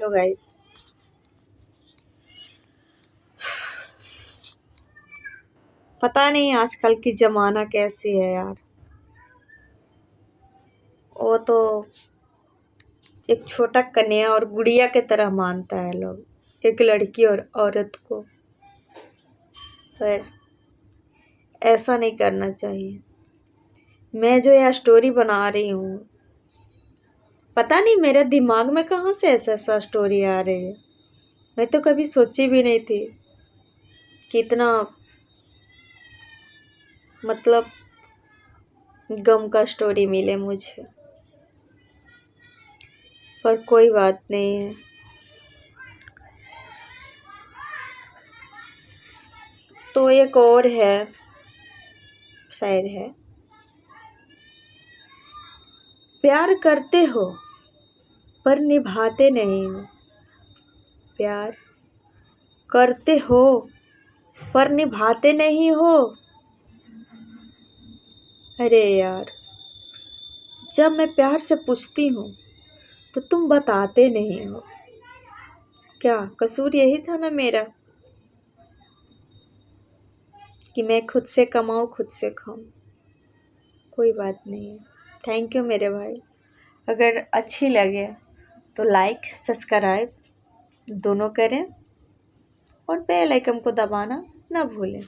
लो guys, पता नहीं आजकल की जमाना कैसी है यार। वो तो एक छोटा कन्या और गुड़िया के तरह मानता है लोग, एक लड़की और औरत को। पर ऐसा नहीं करना चाहिए। मैं जो यह स्टोरी बना रही हूँ, पता नहीं मेरे दिमाग में कहाँ से ऐसा ऐसा स्टोरी आ रही है। मैं तो कभी सोची भी नहीं थी कि इतना मतलब गम का स्टोरी मिले मुझे। पर कोई बात नहीं है। तो एक और है, शायर है। प्यार करते हो पर निभाते नहीं हो। प्यार करते हो पर निभाते नहीं हो। अरे यार, जब मैं प्यार से पूछती हूँ तो तुम बताते नहीं हो। क्या कसूर यही था ना मेरा, कि मैं खुद से कमाऊँ खुद से खाऊं। कोई बात नहीं है। थैंक यू मेरे भाई। अगर अच्छी लगे तो लाइक सब्सक्राइब दोनों करें और बेल आइकन को दबाना ना भूलें।